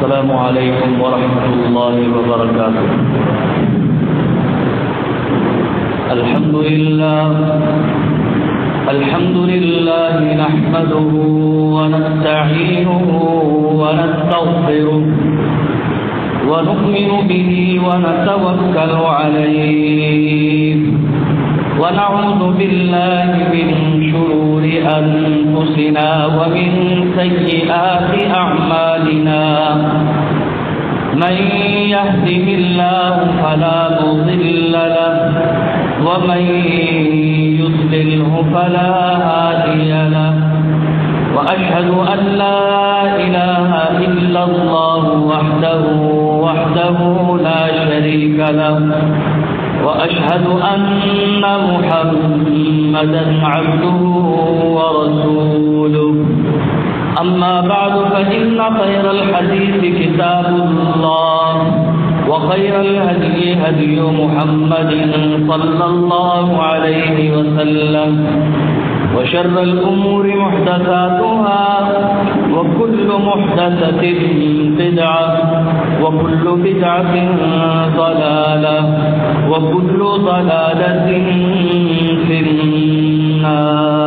السلام عليكم ورحمة الله وبركاته. الحمد لله نحمده ونستعينه ونستغفره ونؤمن به ونتوكل عليه ونعوذ بالله من شرور أنفسنا ومن سيئات أعمالنا. من يهده الله فلا مضل له ومن يضلله فلا هادي له. وأشهد أن لا إله إلا الله وحده لا شريك له. وأشهد أن محمدا عبده ورسوله. أما بعد فإن خير الحديث كتاب الله وخير الهدي هدي محمد صلى الله عليه وسلم وشر الأمور محدثاتها وكل محدثة بدعة وكل بدعة ضلالة وكل ضلالة في النار.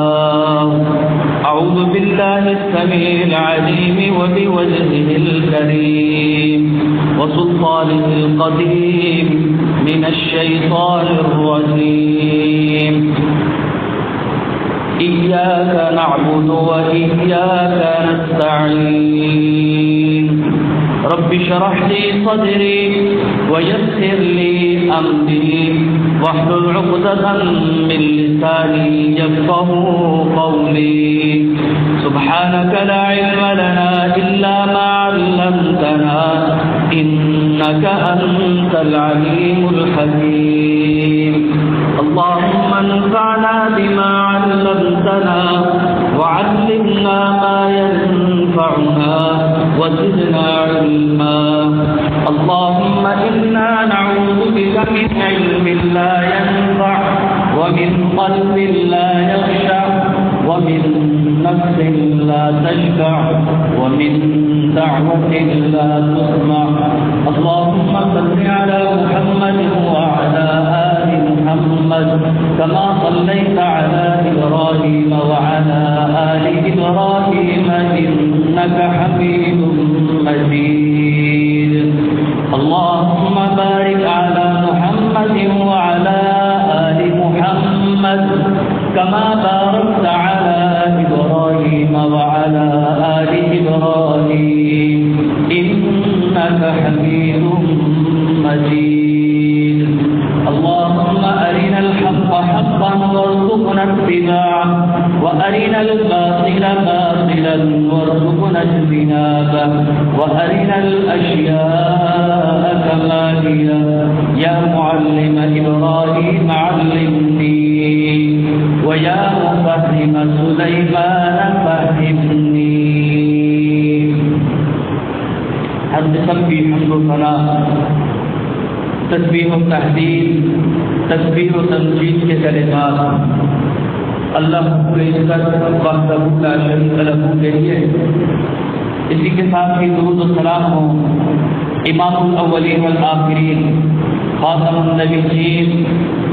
أعوذ بالله السميع العليم وبوجهه الكريم وسلطانه القديم من الشيطان الرجيم. إياك نعبد وإياك نستعين. رب اشرح لي صدري ويسر لي أمري واحلل عقدة من لساني يفقهوا قولي. سبحانك لا علم لنا إلا ما علمتنا إنك أنت العليم الحكيم. اللهم انفعنا بما علمتنا وعلمنا ما ينفعنا وزدنا علما. اللهم إنا نعوذ بك من علم لا ينفع ومن قلب لا يخشع ومن نفس لا تشبع ومن دعوة لا تسمع. اللهم صل على محمد وعلى آل محمد كما صليت على إبراهيم وعلى آل إبراهيم إنك حميد مجيد. اللهم بارك على محمد وعلى آل محمد كما باركت على إبراهيم وعلى آل إبراهيم إنك حميد مجيد. اللهم أرنا الحق حقا وارزقنا اتباعه وأرنا الباطل باطلا وارزقنا اجتنابه وأرنا الأشياء كما هي. يا معلم إبراهيم علمني ويا مفهم سليمان فهمني. ہر قسم کی حمد و ثنا، تسبیح و تحلیل، تسبیح و تمجید کے کلمات اللہ رب العزت وحدہ لا شریک لہ کے لیے. اسی کے ساتھ ہی درود و سلام ہو امام الاولین والآخرین خاتم النبیین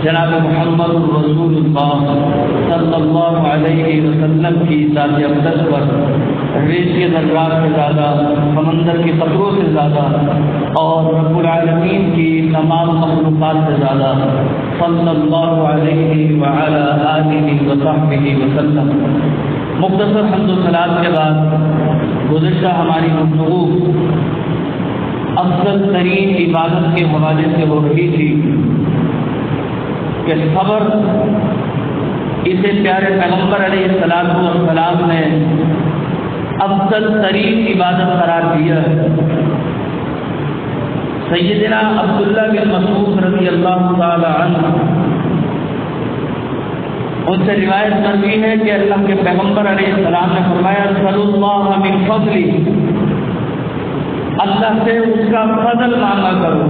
جناب محمد رسول اللہ صلی اللہ علیہ وسلم کی ذات اقدس پر ریت کے ذرات سے زیادہ، سمندر کے قطروں سے زیادہ اور رب العالمین کی تمام مخلوقات سے زیادہ صلی اللہ علیہ وعلی آلہ وصحبہ وسلم. مختصر حمد و ثناء کے بعد گزشتہ ہماری گفتگو افضل ترین عبادت کے حوالے سے ہو رہی تھی کہ صبر اسے پیارے پیغمبر علیہ السلام نے افضل ترین عبادت قرار دیا ہے. سیدنا عبداللہ بن مسعود رضی اللہ تعالی عنہ ان سے روایت مروی ہے کہ اللہ کے پیغمبر علیہ السلام نے فرمایا صلی اللہ من فضلی، اللہ سے اس کا فضل مانگا کرو.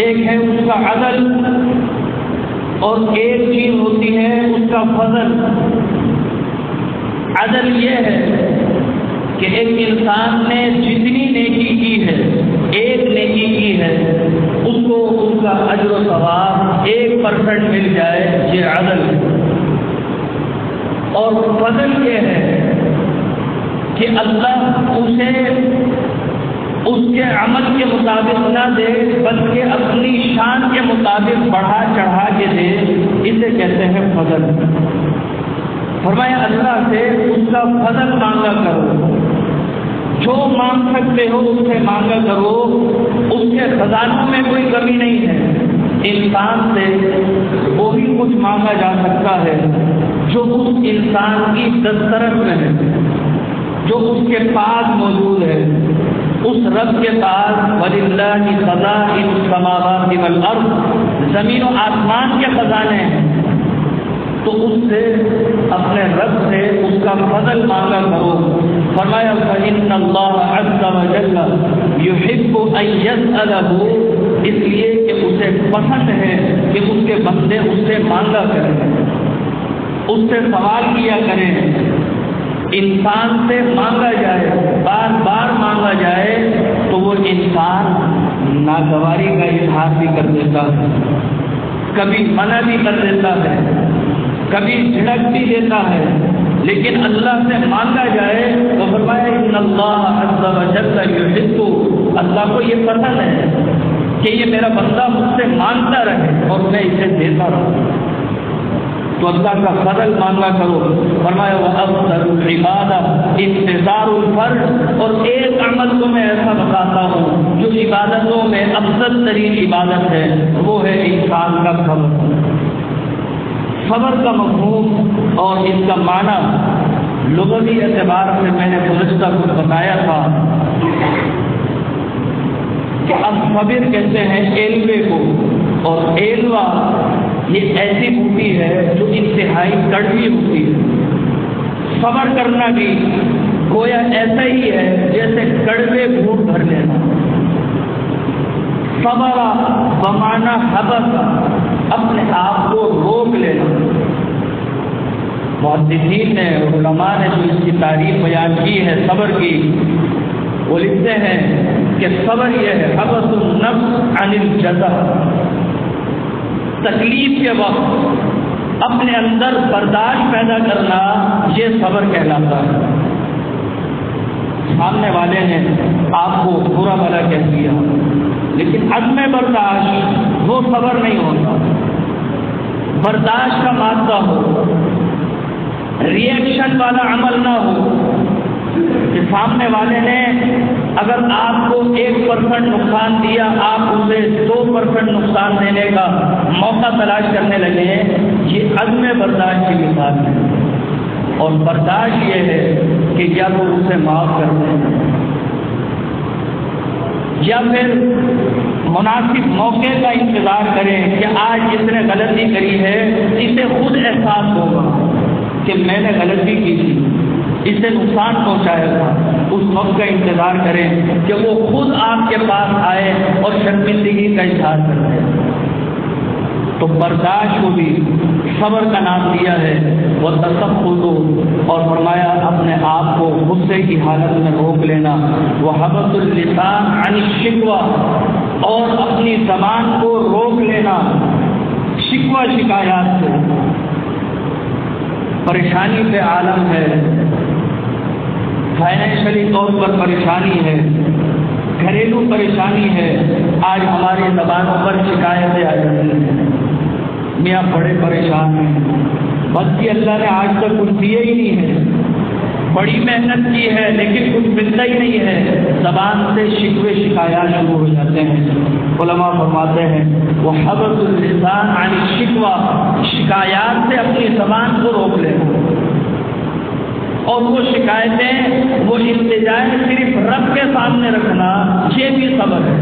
ایک ہے اس کا عدل اور ایک چیز ہوتی ہے اس کا فضل. عدل یہ ہے کہ ایک انسان نے جتنی نیکی کی ہے، ایک نیکی کی ہے، اس کو اس کا اجر و ثواب 1% مل جائے، یہ عدل ہے۔ اور فضل یہ ہے کہ اللہ اسے اس کے عمل کے مطابق نہ دے بلکہ اپنی شان کے مطابق بڑھا چڑھا کے دے، اسے کہتے ہیں فضل۔ فرمایا اللہ سے اس کا فضل مانگا کرو، جو مانگ سکتے ہو اس سے مانگا کرو، اس کے خزانوں میں کوئی کمی نہیں ہے۔ انسان سے وہی کچھ مانگا جا سکتا ہے جو اس انسان کی دسترس میں ہے، جو اس کے پاس موجود ہے۔ اس رب کے پاس وَلِلَّهِ خَزَائِنُ السَّمَاوَاتِ وَالْأَرْضِ، زمین و آسمان کے خزانے ہیں، تو اس سے اپنے رب سے اس کا فضل مانگا کرو۔ فرمایا فَإِنَّ اللَّهَ عَزَّ وَجَلَّ يُحِبُّ أَن يَسْأَلَهُ، اس لیے کہ اسے پسند ہے کہ اس کے بندے اس سے مانگا کریں، اس سے سوال کیا کریں۔ انسان سے مانگا جائے، بار بار مانگا جائے تو وہ انسان ناگواری کا اظہار بھی کر دیتا ہے، کبھی منع بھی کر دیتا ہے، کبھی جھڑک بھی دیتا ہے۔ لیکن اللہ سے مانگا جائے تو فرمایا ان اللہ عز وجل یحب، اللہ کو یہ پسند ہے کہ یہ میرا بندہ مجھ سے مانگتا رہے اور میں اسے دیتا رہوں۔ تو اللہ کا فضل مانگا کرو۔ فرمایا وَأَفْضَلُ الْعِبَادَةِ انتظار الفرض، اور ایک عمل کو میں ایسا بتاتا ہوں جو عبادتوں میں افضل ترین عبادت ہے، وہ ہے انسان کا صبر۔ صبر کا مفہوم اور اس کا معنی لغوی اعتبار سے میں نے گزشتہ کچھ بتایا تھا کہ الصبر کہتے ہیں ایلوے کو، اور ایلوا یہ ایسی بوٹی ہے جو انتہائی کڑوی ہوتی ہے۔ صبر کرنا بھی گویا ایسا ہی ہے جیسے کڑوے گھونٹ بھر لینا۔ صبر بمعنی حبس، اپنے آپ کو روک لینا۔ محدثین نے، علماء نے جو اس کی تعریف بیان کی ہے صبر کی، وہ لکھتے ہیں کہ صبر یہ ہے حبس النفس عن الجزع، تکلیف کے وقت اپنے اندر برداشت پیدا کرنا، یہ صبر کہلاتا ہے۔ سامنے والے نے آپ کو برا بھلا کہہ دیا، لیکن عدم برداشت وہ صبر نہیں ہوتا۔ برداشت کا مادہ ہو، ری ایکشن والا عمل نہ ہو کہ سامنے والے نے اگر آپ کو 1% نقصان دیا، آپ اسے 2% نقصان دینے کا موقع تلاش کرنے لگے، یہ عدم برداشت کی مثال ہے۔ اور برداشت یہ ہے کہ یا تو اسے معاف کر دیں یا پھر مناسب موقع کا انتظار کریں کہ آج جس نے غلطی کری ہے اسے خود احساس ہوگا کہ میں نے غلطی کی تھی، اس سے نقصان پہنچایا تھا، اس وقت کا انتظار کریں کہ وہ خود آپ کے پاس آئے اور شرمندگی کا اظہار کرتے ہیں۔ تو برداشت کو بھی صبر کا نام دیا ہے، وہ تصفح، اور فرمایا اپنے آپ کو غصے کی حالت میں روک لینا، وہ حبس اللسان عن الشکوہ، اور اپنی زبان کو روک لینا شکوہ شکایات سے۔ پریشانی پہ عالم ہے، فائنینشلی طور پر پریشانی ہے، گھریلو پریشانی ہے، آج ہماری زبانوں پر شکایتیں آ جاتی ہیں، میاں بڑے پریشان ہیں، بلکہ اللہ نے آج تک کچھ دیے ہی نہیں ہے، بڑی محنت کی ہے لیکن کچھ ملتا ہی نہیں ہے، زبان سے شکوے شکایات شروع ہو جاتے ہیں۔ علماء فرماتے ہیں وہ حبس اللسان عن الشکوہ، شکایات سے اپنی زبان کو روک لینا، اور وہ شکایتیں، وہ التجائیں صرف رب کے سامنے رکھنا، یہ بھی صبر ہے۔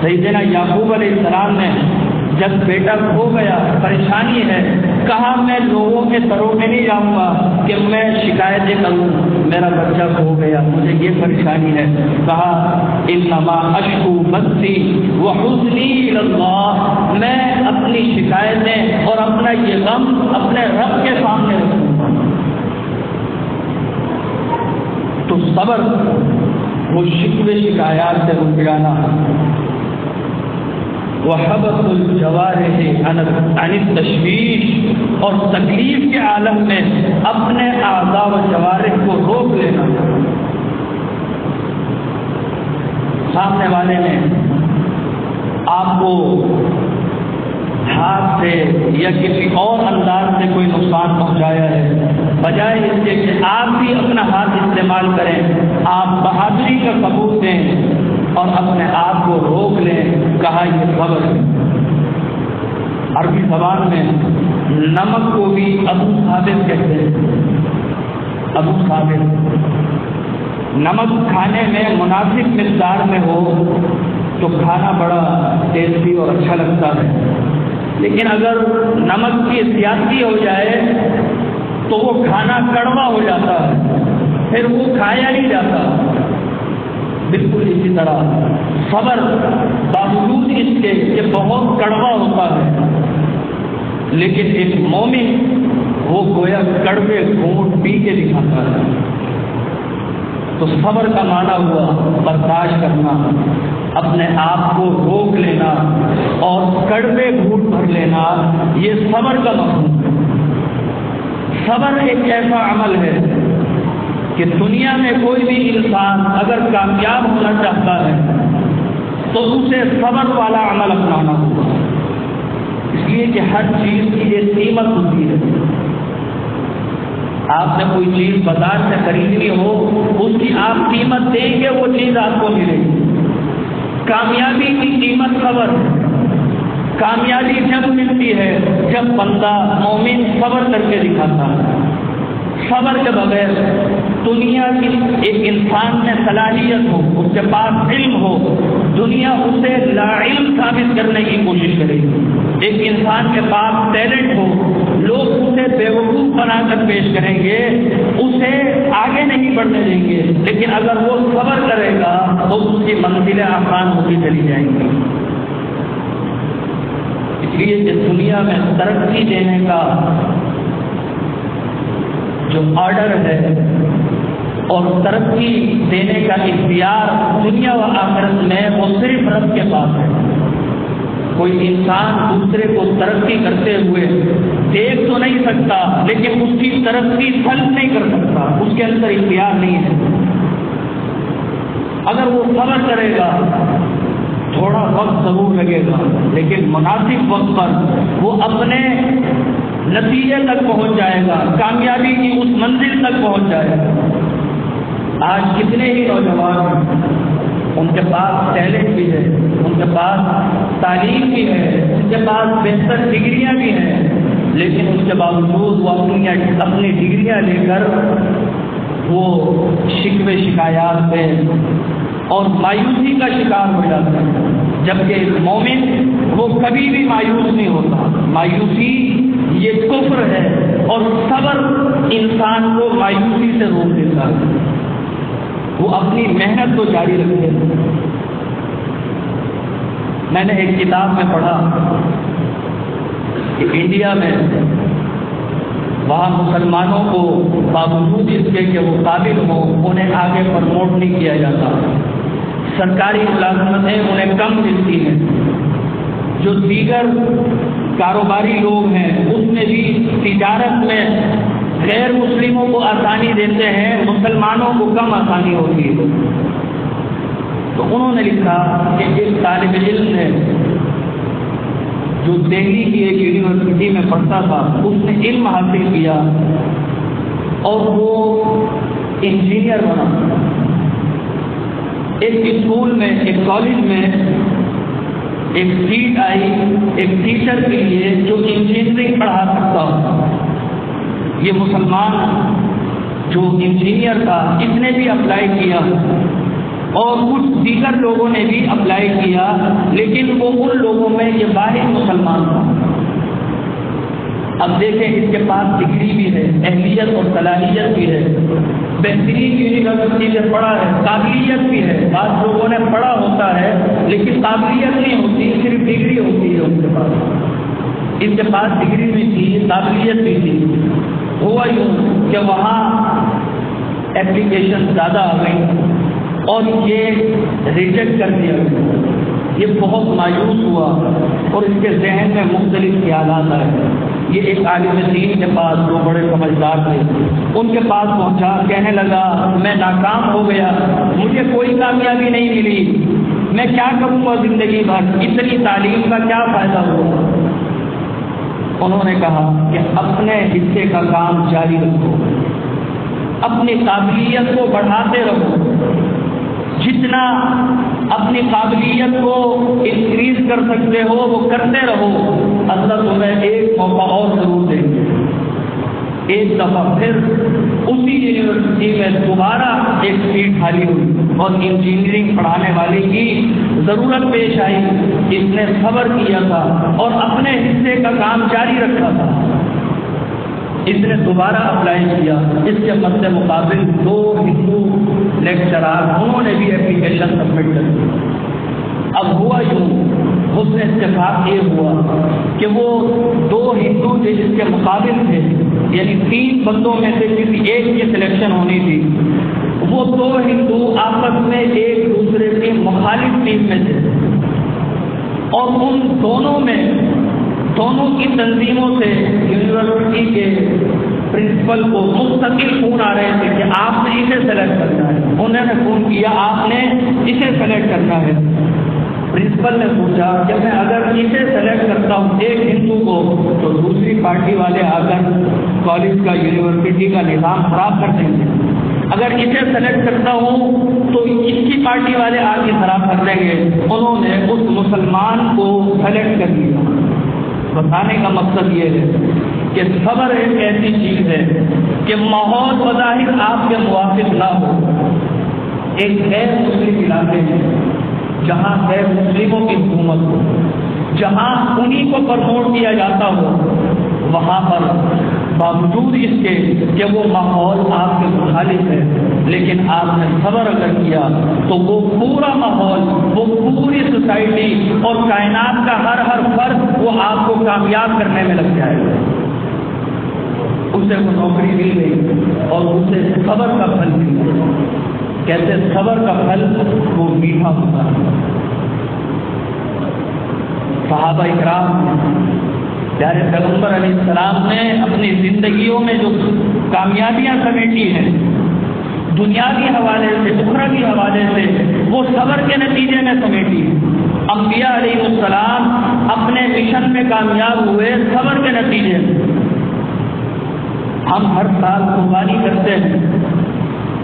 سیدنا یعقوب علیہ السلام نے جب بیٹا کھو گیا، پریشانی ہے، کہا میں لوگوں کے سروں میں نہیں جاؤں گا کہ میں شکایتیں کروں، میرا بچہ کھو گیا، مجھے یہ پریشانی ہے، کہا انما اشکو بثی وحزنی الی اللہ، میں اپنی شکایتیں اور اپنا یہ غم اپنے رب کے سامنے رکھوں گا۔ تو صبر وہ شکوے شکایات سے رک جانا، وحبس الجوارح عن التشویش، اور تکلیف کے عالم میں اپنے اعضاء و جوارح کو روک لینا۔ سامنے والے نے آپ کو ہاتھ سے یا کسی اور انداز سے کوئی نقصان پہنچایا ہے، بجائے اس کے کہ آپ بھی اپنا ہاتھ استعمال کریں، آپ بہادری کا ثبوت دیں اور اپنے آپ کو روک لیں، کہا یہ صبر ہے۔ عربی زبان میں نمک کو بھی ابو ثابت کہتے ہیں۔ ابو ثابت، نمک کھانے میں مناسب مقدار میں ہو تو کھانا بڑا ٹیسٹی اور اچھا لگتا ہے، لیکن اگر نمک کی زیادتی ہو جائے تو وہ کھانا کڑوا ہو جاتا ہے، پھر وہ کھایا نہیں جاتا۔ بالکل اسی طرح صبر باوجود اس کے کہ بہت کڑوا ہوتا ہے، لیکن ایک مومن وہ گویا کڑوے گھونٹ پی کے دکھاتا ہے۔ تو صبر کا معنی ہوا برداشت کرنا، اپنے آپ کو روک لینا اور کڑوے گھونٹ بھر لینا، یہ صبر کا مفہوم ہے۔ صبر ایک ایسا عمل ہے کہ دنیا میں کوئی بھی انسان اگر کامیاب ہونا چاہتا ہے تو اسے صبر والا عمل اپنانا ہوگا، اس لیے کہ ہر چیز کی ایک قیمت ہوتی ہے۔ آپ نے کوئی چیز بازار سے خریدنی ہو، اس کی آپ قیمت دیں گے، وہ چیز آپ کو ملے گی۔ کامیابی کی قیمت صبر ہے۔ کامیابی جب ملتی ہے جب بندہ مومن صبر کر کے دکھاتا ہے۔ صبر کے بغیر دنیا کی ایک انسان میں صلاحیت ہو، اس کے پاس علم ہو، دنیا اسے لا علم ثابت کرنے کی کوشش کرے گی۔ ایک انسان کے پاس ٹیلنٹ ہو، لوگ اسے بیوقوف بنا کر پیش کریں گے، اسے آگے نہیں بڑھنے دیں گے، لیکن اگر وہ صبر کرے گا تو اس کی منزلیں آسان ہوتی چلی جائیں گی۔ اس لیے کہ دنیا میں ترقی دینے کا جو آرڈر ہے اور ترقی دینے کا اختیار دنیا و آخرت میں وہ صرف رب کے پاس ہے۔ کوئی انسان دوسرے کو ترقی کرتے ہوئے دیکھ تو نہیں سکتا، لیکن اس کی ترقی سلب نہیں کر سکتا، اس کے اندر اختیار نہیں ہے۔ اگر وہ صبر کرے گا تھوڑا وقت ضرور لگے گا، لیکن مناسب وقت پر وہ اپنے نتیجے تک پہنچ جائے گا، کامیابی کی اس منزل تک پہنچ جائے گا۔ آج کتنے ہی نوجوان ان کے پاس ٹیلنٹ بھی ہے، ان کے پاس تعلیم بھی ہے، ان کے پاس بہتر ڈگریاں بھی ہیں، لیکن اس کے باوجود وہ اپنی ڈگریاں لے کر وہ شکوے شکایات پہ اور مایوسی کا شکار ہو جاتا ہے، جبکہ ایک مومن وہ کبھی بھی مایوس نہیں ہوتا۔ مایوسی یہ کفر ہے، اور صبر انسان کو مایوسی سے روک دیتا ہے، وہ اپنی محنت کو جاری رکھے۔ میں نے ایک کتاب میں پڑھا کہ انڈیا میں وہاں مسلمانوں کو باوجود اس کے کہ وہ قابل ہوں انہیں آگے پروموٹ نہیں کیا جاتا، سرکاری ملازمتیں انہیں کم ملتی ہیں۔ جو دیگر کاروباری لوگ ہیں اس میں بھی تجارت میں غیر مسلموں کو آسانی دیتے ہیں، مسلمانوں کو کم آسانی ہوتی ہے۔ تو انہوں نے لکھا کہ ایک طالب علم نے جو دہلی کی ایک یونیورسٹی میں پڑھتا تھا، اس نے علم حاصل کیا اور وہ انجینئر بنا۔ ایک اسکول میں، ایک کالج میں ایک سیٹ آئی ایک ٹیچر کے لیے جو انجینئرنگ پڑھا سکتا ہو۔ یہ مسلمان جو انجینئر تھا اس نے بھی اپلائی کیا اور کچھ دیگر لوگوں نے بھی اپلائی کیا، لیکن وہ ان لوگوں میں یہ واحد مسلمان تھا۔ اب دیکھیں اس کے پاس ڈگری بھی ہے، اہلیت اور صلاحیت بھی ہے، بہترین یونیورسٹی سے پڑھا ہے، قابلیت بھی ہے۔ بعض لوگوں نے پڑھا ہوتا ہے لیکن قابلیت نہیں ہوتی، صرف ڈگری ہوتی ہے ان کے پاس۔ ان کے پاس ڈگری بھی تھی، قابلیت بھی تھی۔ ہوا یوں کہ وہاں اپلیکیشن زیادہ آ گئی اور یہ ریجیکٹ کر دیا گیا. یہ بہت مایوس ہوا اور اس کے ذہن میں مختلف خیالات آئے. یہ ایک عالم دین کے پاس، جو بڑے سمجھدار تھے، ان کے پاس پہنچا. کہنے لگا میں ناکام ہو گیا، مجھے کوئی کامیابی نہیں ملی، میں کیا کروں گا زندگی بھر، اتنی تعلیم کا کیا فائدہ ہوا. انہوں نے کہا کہ اپنے حصے کا کام جاری رکھو، اپنی قابلیت کو بڑھاتے رہو، جتنا اپنی قابلیت کو انکریز کر سکتے ہو وہ کرتے رہو. اللہ تمہیں ایک موقع اور ضرور دیں گے. ایک دفعہ پھر اسی یونیورسٹی میں دوبارہ ایک سیٹ خالی ہوئی اور انجینئرنگ پڑھانے والے کی ضرورت پیش آئی. اس نے صبر کیا تھا اور اپنے حصے کا کام جاری رکھا تھا. اس نے دوبارہ اپلائی کیا. اس کے مد مقابل 2 ہندو لیکچرار، انہوں نے بھی اپلیکیشن سبمٹ کر دی. اب ہوا یوں، حسن اتفاق یہ ہوا کہ وہ 2 ہندو تھے جس کے مقابل تھے، یعنی 3 بندوں میں سے کسی ایک کی سلیکشن ہونی تھی. وہ 2 ہندو آپس میں ایک دوسرے کی مخالف ٹیم میں تھے اور ان دونوں کی تنظیموں سے یونیورسٹی کے پرنسپل کو مستقل فون آ رہے تھے کہ آپ نے اسے سلیکٹ کرنا ہے. انہوں نے فون کیا آپ نے اسے سلیکٹ کرنا ہے. پرنسپل نے پوچھا کہ میں اگر اسے سلیکٹ کرتا ہوں ایک ہندو کو تو دوسری پارٹی والے آ کر کالج کا یونیورسٹی کا نظام خراب کر دیں گے. اگر اسے سلیکٹ کرتا ہوں تو اس کی پارٹی والے آ کے خراب کر دیں گے. انہوں نے اس مسلمان کو سلیکٹ کر دیا. بتانے کا مقصد یہ ہے کہ صبر ایک ایسی چیز ہے کہ ماحول بظاہر آپ کے موافق نہ ہو. ایک غیر مسلم علاقے میں جہاں غیر مسلموں کی حکومت ہو، جہاں انہی کو پرموٹ کیا جاتا ہو، وہاں پر باوجود اس کے کہ وہ ماحول آپ کے مخالف ہے، لیکن آپ نے صبر اگر کیا تو وہ پورا ماحول، وہ پوری سوسائٹی اور کائنات کا ہر فرد وہ آپ کو کامیاب کرنے میں لگ جائے گا. اسے وہ نوکری مل گئی اور اسے صبر کا پھل مل گیا. کہتے صبر کا پھل وہ میٹھا ہوتا ہے. صحابہ اکرام پیارے پیغمبر علیہ السلام نے اپنی زندگیوں میں جو کامیابیاں سمیٹی ہیں دنیاوی حوالے سے، اخروی حوالے سے، وہ صبر کے نتیجے میں سمیٹی ہیں. انبیاء علیہ السلام اپنے مشن میں کامیاب ہوئے صبر کے نتیجے میں. ہم ہر سال قربانی کرتے ہیں.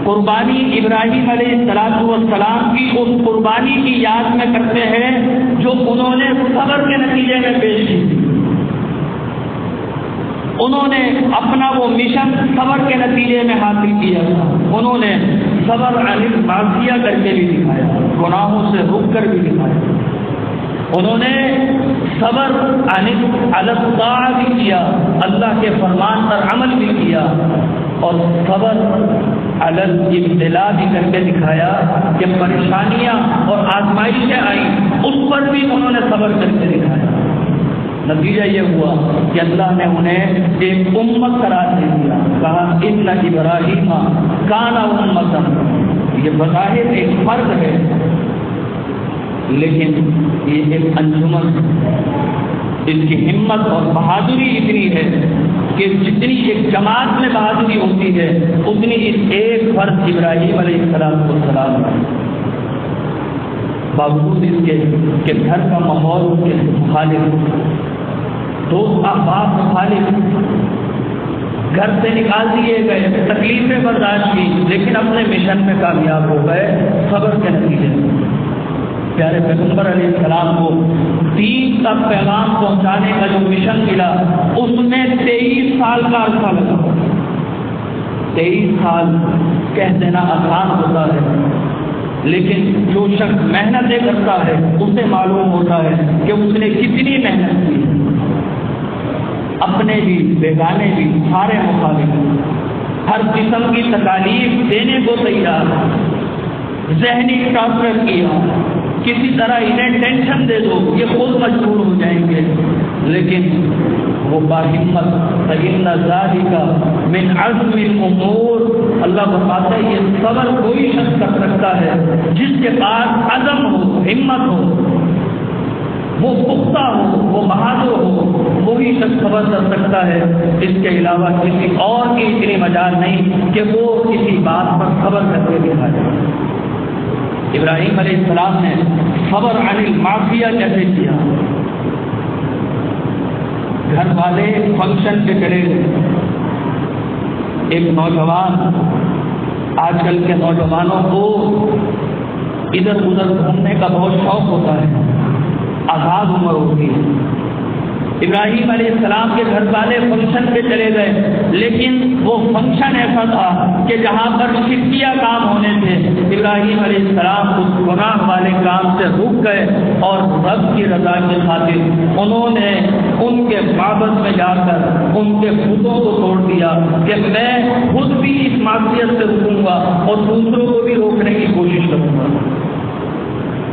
قربانی ابراہیم علیہ السلام کی اس قربانی کی یاد میں کرتے ہیں جو انہوں نے صبر کے نتیجے میں پیش کی. انہوں نے اپنا وہ مشن صبر کے نتیجے میں حاصل کیا تھا. انہوں نے صبر عن المعصیہ کر کے بھی دکھایا، گناہوں سے رک کر بھی دکھایا. انہوں نے صبر عن الطاعہ بھی کیا، اللہ کے فرمان پر عمل بھی کیا، اور صبر علی الابتلاء بھی کر کے دکھایا کہ پریشانیاں اور آزمائشیں آئیں اس پر بھی انہوں نے صبر کر کے دکھایا. نتیجہ یہ ہوا کہ اللہ نے انہیں ایک امت قرار دے دیا. کہا ان ابراہیم کان امۃ. یہ بظاہر ایک فرد ہے لیکن یہ ایک انجمن ہے. اس کی ہمت اور بہادری اتنی ہے کہ جتنی ایک جماعت میں بہادری ہوتی ہے اتنی اس ایک فرد ابراہیم علیہ السلام باوجود اس کے کہ گھر کا ماحول اس کے مخالف، دوست احباب مخالف، گھر سے نکال دیے گئے، تکلیفیں برداشت کی، لیکن اپنے مشن میں کامیاب ہو گئے صبر کے نتیجے میں. پیارے پیغمبر علیہ السلام کو دین کا پیغام پہنچانے کا جو مشن ملا اس میں 23 سال کا عرصہ لگا. 23 سال کہہ دینا آسان ہوتا ہے لیکن جو شخص محنتیں کرتا ہے اسے معلوم ہوتا ہے کہ اس نے کتنی محنت کی. اپنے بھی بیگانے بھی سارے مخالف، ہر قسم کی تکالیف دینے کو تیار، ذہنی ٹارچر کیا، کسی طرح انہیں ٹینشن دے دو، یہ خود مجبور ہو جائیں گے، لیکن وہ باہمت فإن ذلك من عزم الامور، اللہ فرماتا ہے یہ صبر کوئی شخص کر سکتا ہے جس کے پاس عزم ہو، ہمت ہو، وہ پختہ ہو، وہ بہادر ہو، وہی شخص صبر کر سکتا ہے۔ اس کے علاوہ کسی اور کی اتنی مجال نہیں کہ وہ کسی بات پر صبر کر کے دکھا جائے۔ ابراہیم علیہ السلام نے صبر عن المعصیہ کیسے کیا؟ گھر والے فنکشن پہ چلے گئے، ایک نوجوان، آج کل کے نوجوانوں کو ادھر ادھر گھومنے کا بہت شوق ہوتا ہے، آزاد عمر ہوتی ہے۔ ابراہیم علیہ السلام کے گھر والے فنکشن پہ چلے گئے، لیکن وہ فنکشن ایسا تھا کہ جہاں پر شرکیہ کام ہونے تھے، ابراہیم علیہ السلام اس گناہ والے کام سے رک گئے اور رب کی رضا کی خاطر انہوں نے ان کے معبد میں جا کر ان کے بتوں کو توڑ دیا کہ میں خود بھی اس معصیت سے رکوں گا اور دوسروں کو بھی روکنے کی کوشش کروں گا۔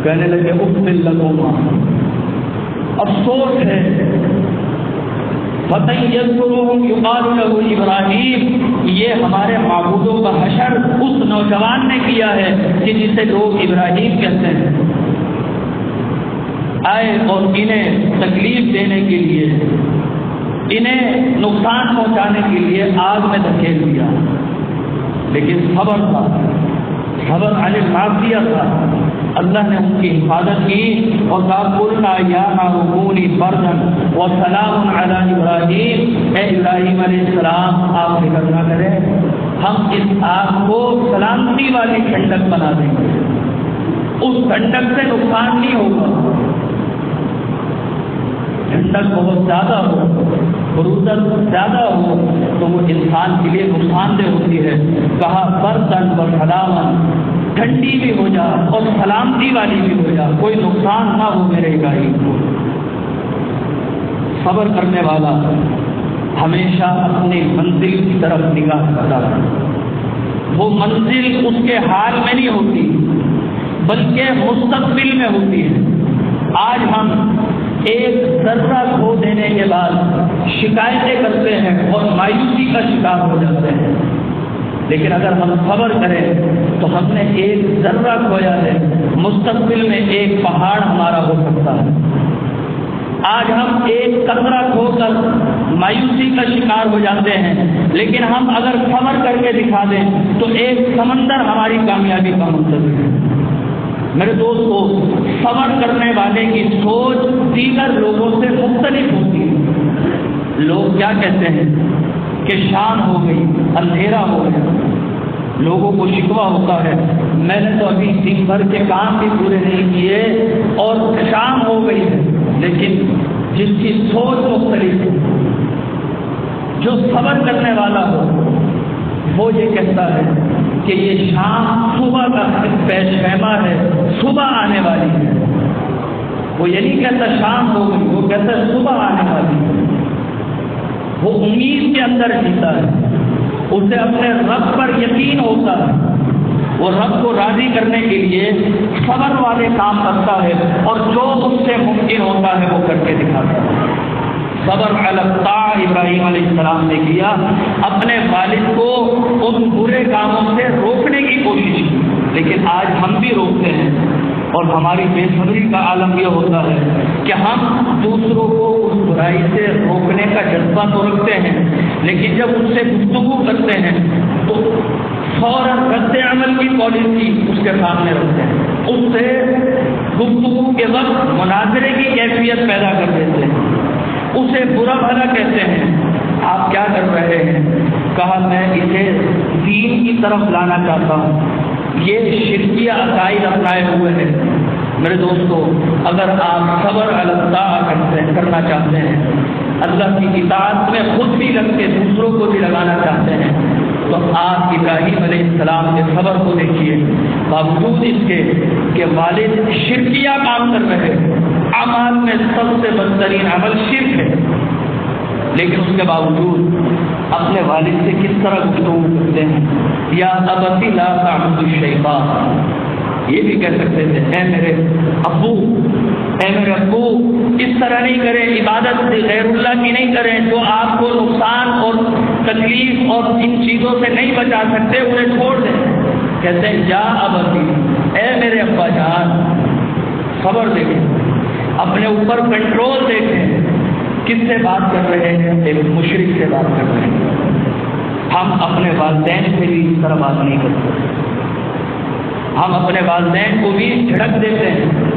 کہنے لگے اکمل لگوں، افسوس ہے فتح یذکرہم یقال لہ ابراہیم، یہ ہمارے معبودوں کا حشر اس نوجوان نے کیا ہے کہ جسے لوگ ابراہیم کہتے ہیں، آئے اور انہیں تکلیف دینے کے لیے، انہیں نقصان پہنچانے کے لیے آگ میں دھکیل دیا، لیکن صبر تھا، صبر علی المعصیہ تھا۔ اللہ نے ان کی حفاظت کی اور کہا قلنا یا نار کونی بردا وسلام علی ابراہیم، اے ابراہیم علیہ السلام آپ فکر نہ کریں، ہم اس آگ کو سلامتی والی ٹھنڈک بنا دیں گے، اس ٹھنڈک سے نقصان نہیں ہوگا۔ ٹھنڈک بہت زیادہ ہو، برودت زیادہ ہو تو وہ انسان کے لیے نقصان دہ ہوتی ہے۔ کہا بردن و سلامن، ٹھنڈی بھی ہو جا اور سلامتی والی بھی ہو جا، کوئی نقصان نہ ہو میرے ابراہیم کو۔ صبر کرنے والا ہمیشہ اپنی منزل کی طرف نگاہ کرتا ہے، وہ منزل اس کے حال میں نہیں ہوتی بلکہ مستقبل میں ہوتی ہے۔ آج ہم ایک ذرہ کھو دینے کے بعد شکایتیں کرتے ہیں اور مایوسی کا شکار ہو جاتے ہیں، لیکن اگر ہم صبر کریں تو ہم نے ایک ذرہ کھویا ہے، مستقبل میں ایک پہاڑ ہمارا ہو سکتا ہے۔ آج ہم ایک قطرہ کھو کر مایوسی کا شکار ہو جاتے ہیں، لیکن ہم اگر صبر کر کے دکھا دیں تو ایک سمندر ہماری کامیابی کا منتظر ہے۔ میرے دوستو، صبر کرنے والے کی سوچ دیگر لوگوں سے مختلف ہوتی ہے۔ لوگ کیا کہتے ہیں کہ شام ہو گئی، اندھیرا ہو گیا، لوگوں کو شکوہ ہوتا ہے میں نے تو ابھی دن بھر کے کام بھی پورے نہیں کیے اور شام ہو گئی ہے، لیکن جس کی سوچ مختلف ہے، جو صبر کرنے والا ہو، وہ یہ کہتا ہے کہ یہ شام صبح کا پیش خیمہ ہے، صبح آنے والی ہے۔ وہ یہ نہیں کہتا شام ہو گئی، وہ کہتا ہے صبح آنے والی ہے۔ وہ امید کے اندر جیتا ہے، اسے اپنے رب پر یقین ہوتا ہے، وہ رب کو راضی کرنے کے لیے صبر والے کام کرتا ہے اور جو اس سے ممکن ہوتا ہے وہ کر کے دکھاتا ہے۔ صبر علی الطاعہ ابراہیم علیہ السلام نے کیا، اپنے والد کو ان برے کاموں سے روکنے کی کوشش کی، لیکن آج ہم بھی روکتے ہیں اور ہماری بے صبری کا عالم یہ ہوتا ہے کہ ہم دوسروں کو اس برائی سے روکنے کا جذبہ تو رکھتے ہیں، لیکن جب ان سے گفتگو کرتے ہیں تو فوراً رد عمل کی پالیسی اس کے سامنے رکھتے ہیں، اس سے گفتگو کے وقت مناظرے کی کیفیت پیدا کر دیتے ہیں، اسے برا بھلا کہتے ہیں۔ آپ کیا کر رہے ہیں؟ کہا میں اسے دین کی طرف لانا چاہتا ہوں، یہ شرکیہ عقائد اپنائے ہوئے ہیں۔ میرے دوستو، اگر آپ صبر علی الطاعہ کرنا چاہتے ہیں، اللہ کی اطاعت میں خود بھی لگ کے دوسروں کو بھی لگانا چاہتے ہیں، تو آپ ابراہیم علیہ السلام کے صبر کو دیکھیے، باوجود اس کے کہ والد شرکیہ کام کر رہے، اعمال میں سب سے بدترین عمل شرک ہے، لیکن اس کے باوجود اپنے والد سے کس طرح گفتگو کرتے ہیں، یا ابت لا تعبد الشیطان، یہ بھی کہہ سکتے تھے اے میرے ابو اس طرح نہیں کریں، عبادت غیر اللہ کی نہیں کریں، جو آپ کو نقصان اور تکلیف اور ان چیزوں سے نہیں بچا سکتے انہیں چھوڑ دیں۔ کہتے ہیں یا ابتی، اے میرے ابا جان، صبر دیکھیں، اپنے اوپر کنٹرول دیکھیں۔ کس سے بات کر رہے ہیں؟ ایک مشرک سے بات کر رہے ہیں۔ ہم اپنے والدین سے بھی اس طرح بات نہیں کرتے، ہم اپنے والدین کو بھی جھڑک دیتے ہیں،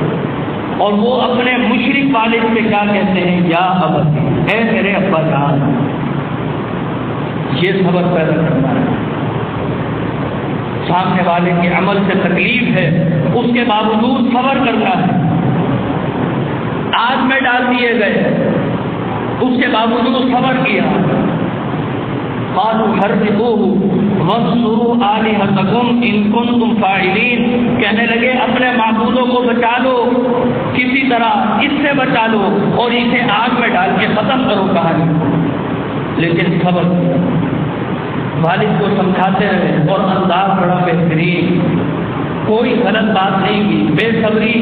اور وہ اپنے مشرک والد سے کیا کہتے ہیں؟ یا ابتی، اے میرے ابا جان۔ یہ صبر پیدا کرنا ہے۔ سامنے والے کے عمل سے تکلیف ہے، اس کے باوجود صبر کرنا ہے۔ آگ میں ڈال دیے گئے، اس کے باوجود صبر کیا۔ قالوا حرقوه وانصروا آلهتكم ان کنتم فاعلین، کہنے لگے اپنے معبودوں کو بچا لو، کسی طرح اس سے بچا لو اور اسے آگ میں ڈال کے ختم کرو کہانی۔ لیکن صبر کیا، والد کو سمجھاتے رہے اور انداز بڑا بہترین، کوئی غلط بات نہیں کی، بے صبری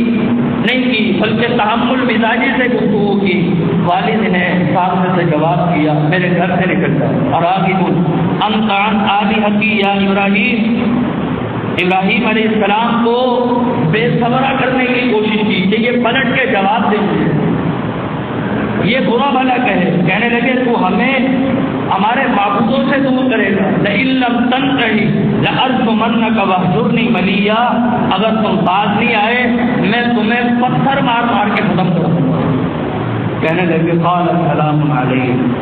نہیں کی، بلکہ تحمل مزاجی سے گفتگو کی۔ والد نے سامنے سے جواب کیا، میرے گھر سے نکل جائے۔ اراغب انت عن آلہتی یا ابراہیم، ابراہیم علیہ السلام کو بے صبرا کرنے کی کوشش کی کہ یہ پلٹ کے جواب دے، یہ برا بھلا کہنے لگے تو ہمیں ہمارے معبودوں سے دور کرے گا۔ لئن لم تنتہی لأرجمنک واہجرنی ملیا، اگر تم باز نہیں آئے میں تمہیں پتھر مار مار کے ختم کروں گا۔ کہنے لگے قال السلام علیکم،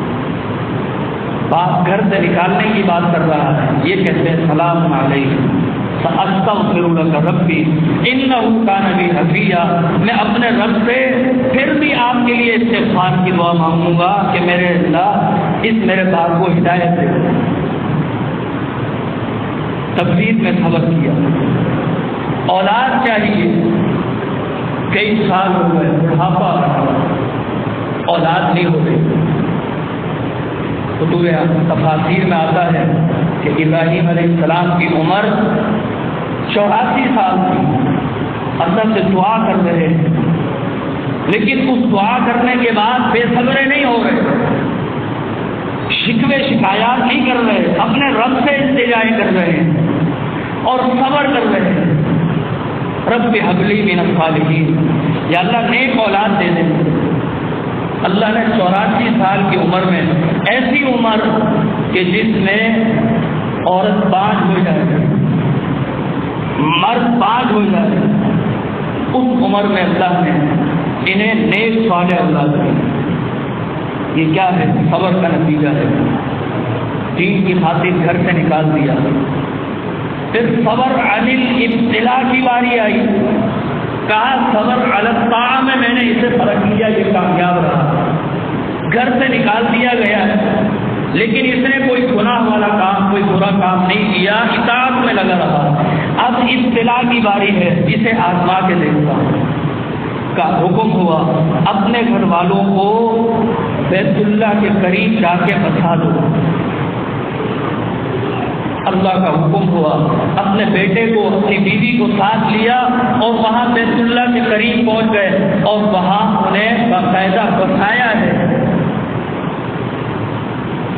بات گھر سے نکالنے کی بات کر رہا ہے، یہ کہتے ہیں سلام علیکم سأستغفر لک ربی انہ کان بی حفیا، میں اپنے رب سے پھر بھی آپ کے لیے استغفار کی دعا مانگوں گا کہ میرے اللہ اس میرے باپ کو ہدایت دے۔ تفسیر میں صبر کیا، اولاد چاہیے، کئی سال ہو گئے، بڑھاپا، اولاد نہیں ہو رہی۔ کتب تفاسیر میں آتا ہے کہ ابراہیم علیہ السلام کی عمر 84 سال تھی، اللہ سے دعا کر رہے ہیں، لیکن اس دعا کرنے کے بعد بے صبرے نہیں ہو رہے، شکوے شکایات نہیں کر رہے، اپنے رب سے التجائے کر رہے ہیں اور صبر کر رہے ہیں۔ رب ہب لی من الصالحین، یا اللہ نیک اولاد دے دیں۔ اللہ نے 84 سال کی عمر میں، ایسی عمر کہ جس میں عورت باج ہو جائے، مرد باج ہو جائے، اس عمر میں اللہ نے انہیں نیک صالح اولاد دی۔ یہ کیا ہے؟ صبر کا نتیجہ ہے۔ دین کی خاطر گھر سے نکال دیا، پھر صبر عن الابتلاء کی باری آئی، کہا صبر علی الطاعہ میں نے اسے فرق کیا، یہ کامیاب رہا۔ گھر سے نکال دیا گیا لیکن اس نے کوئی گناہ والا کام، کوئی برا کام نہیں کیا، اطاعت میں لگا رہا۔ اب ابتلاء کی باری ہے، اسے آزما کے دیکھتا کا حکم ہوا، اپنے گھر والوں کو بیت اللہ کے قریب جا کے بسا دو۔ اللہ کا حکم ہوا، اپنے بیٹے کو، اپنی بیوی کو ساتھ لیا اور وہاں بیت اللہ کے قریب پہنچ گئے اور وہاں انہیں باقاعدہ بسایا ہے۔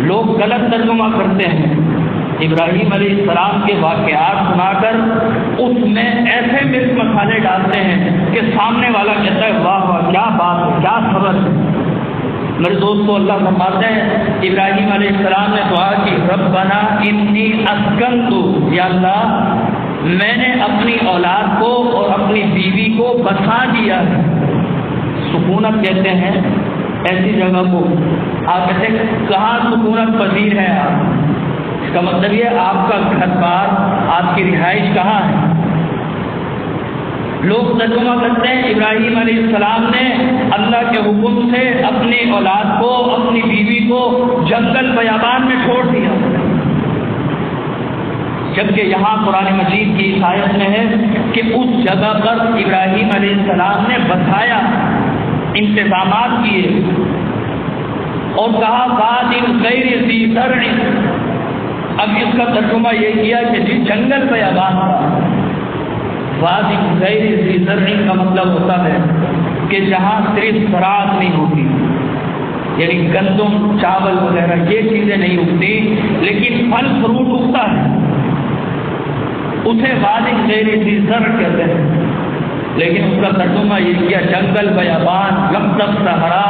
لوگ غلط ترجمہ کرتے ہیں، ابراہیم علیہ السلام کے واقعات سنا کر اس میں ایسے مرچ مسالے ڈالتے ہیں کہ سامنے والا کہتا ہے واہ واہ کیا بات ہے، کیا خبر ہے۔ میرے دوستو، اللہ فرماتے ہیں ابراہیم علیہ السلام نے دعا کی، ربنا انی اسکنت، یا اللہ میں نے اپنی اولاد کو اور اپنی بیوی کو بسا دیا ہے۔ سکونت کہتے ہیں ایسی جگہ کو، آپ کہتے ہیں کہاں سکونت پذیر ہے آپ، اس کا مطلب یہ آپ کا گھر بار، آپ کی رہائش کہاں ہے۔ لوگ ترجمہ کرتے ہیں ابراہیم علیہ السلام نے اللہ کے حکم سے اپنی اولاد کو، اپنی بیوی کو جنگل بیابان میں چھوڑ دیا، جبکہ یہاں قرآن مجید کی آیت میں ہے کہ اس جگہ پر ابراہیم علیہ السلام نے بسایا، انتظامات کیے اور کہا واد غیر ذی زرع۔ اب اس کا ترجمہ یہ کیا کہ جنگل بیابان تھا، وادی غیر ذی زرع کا مطلب ہوتا ہے کہ جہاں صرف زراعت نہیں ہوتی، یعنی گندم چاول وغیرہ یہ چیزیں نہیں اگتی لیکن پھل فروٹ اگتا ہے، اسے وادی غیر ذی زرع کہتے ہیں۔ لیکن اس کا ترجمہ یہ کیا جنگل، بیابان، لمسم، صحرا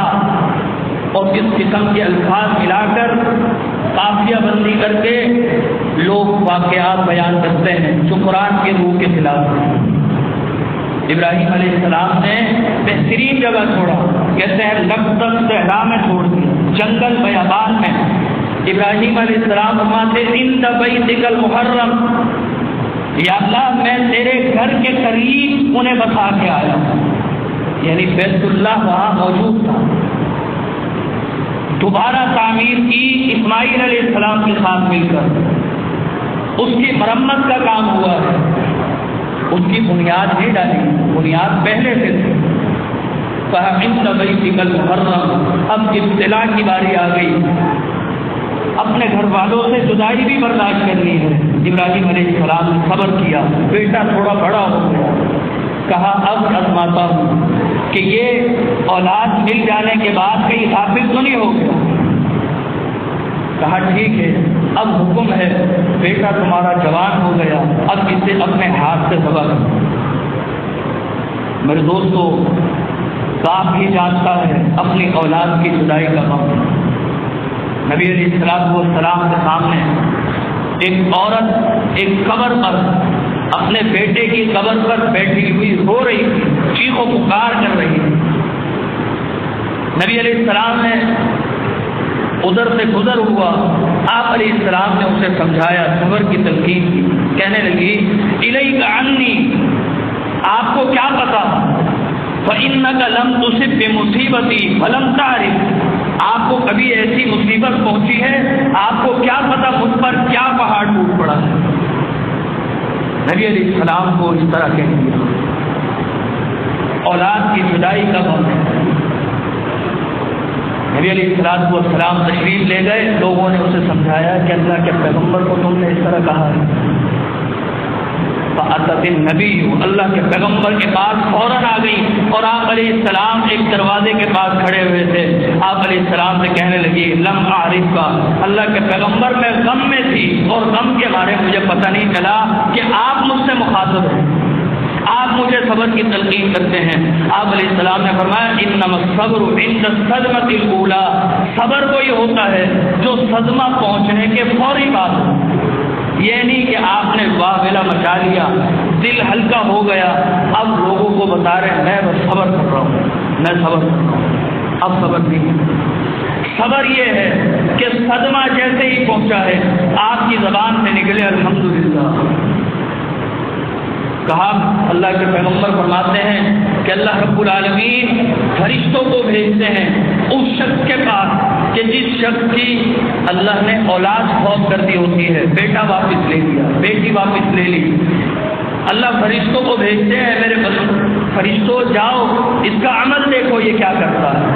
اور اس قسم کے الفاظ ملا کر قافیہ بندی کر کے لوگ واقعات بیان کرتے ہیں جو قرآن کے روح کے خلاف ہیں۔ ابراہیم علیہ السلام نے بہترین جگہ چھوڑا، کہتے ہیں لمسم صحرا میں چھوڑ دیا، جنگل بیابان میں۔ ابراہیم علیہ السلام فرماتے عند بیتک المحرم، یا اللہ میں تیرے گھر کے قریب انہیں بسا کے آیا، یعنی بیت اللہ وہاں موجود تھا۔ دوبارہ تعمیر کی اسماعیل علیہ السلام کے ساتھ مل کر، اس کی مرمت کا کام ہوا ہے، اس کی بنیاد نہیں ڈالی، بنیاد پہلے سے تھی۔ کہا عند بیتک المحرم، اب ابتلا کی باری آ گئی، اپنے گھر والوں سے جدائی بھی برداشت کرنی ہے۔ ابراہیم علیہ السلام نے صبر کیا، بیٹا تھوڑا بڑا ہو گیا، کہا اب آزماتا ہوں کہ یہ اولاد مل جانے کے بعد کہیں حافظ تو نہیں ہو گیا۔ کہا ٹھیک ہے، اب حکم ہے، بیٹا تمہارا جوان ہو گیا، اب اسے اپنے ہاتھ سے ذبح کرو۔ میرے دوستو، باپ بھی جانتا ہے اپنی اولاد کی جدائی کا غم۔ نبی علیہ السلام کے سامنے ایک عورت ایک قبر پر اپنے بیٹے کی قبر پر بیٹھی ہوئی رو رہی تھی، چیخ و پکار کر رہی تھی۔ نبی علیہ السلام نے ادھر سے گزر ہوا، آپ علیہ السلام نے اسے سمجھایا، صبر کی تلقین کی، کہنے لگی الیک عنی، آپ کو کیا پتا، فإنک لم تصب بمصیبتی ولم تعرف، آپ کو کبھی ایسی مصیبت پہنچی ہے، آپ کو کیا پتا مجھ پر کیا پہاڑ ٹوٹ پڑا ہے۔ نبی علیہ السلام کو اس طرح کہہ دیا۔ اولاد کی جدائی کا غم ہے۔ نبی علیہ السلام تشریف لے گئے، لوگوں نے اسے سمجھایا کہ اللہ کے پیغمبر کو تم نے اس طرح کہا ہے۔ فأتت النبی، اللہ کے پیغمبر کے پاس فوراً آ گئی، اور آپ علیہ السلام ایک دروازے کے پاس کھڑے ہوئے تھے۔ آپ علیہ السلام سے کہنے لگی لم اعرف کا، اللہ کے پیغمبر میں غم میں تھی اور غم کے بارے مجھے پتہ نہیں چلا کہ آپ مجھ سے مخاطب ہیں، آپ مجھے صبر کی تلقین کرتے ہیں۔ آپ علیہ السلام نے فرمایا انما الصبر عند الصدمۃ الاولی، صبر کوئی ہوتا ہے جو صدمہ پہنچنے کے فوری بعد ہو، یہ نہیں کہ آپ نے واہ ویلا مچا لیا، دل ہلکا ہو گیا، اب لوگوں کو بتا رہے میں بس صبر کر رہا ہوں، میں صبر کر رہا ہوں۔ اب صبر نہیں ہے، صبر یہ ہے کہ صدمہ جیسے ہی پہنچا ہے آپ کی زبان سے نکلے الحمدللہ۔ کہا اللہ کے پیغمبر فرماتے ہیں کہ اللہ رب العالمین فرشتوں کو بھیجتے ہیں اس شخص کے پاس کہ جس شخص کی اللہ نے اولاد فوت کر دی ہوتی ہے، بیٹا واپس لے لیا، بیٹی واپس لے لی، اللہ فرشتوں کو بھیجتے ہیں میرے فرشتوں جاؤ اس کا عمل دیکھو یہ کیا کرتا ہے،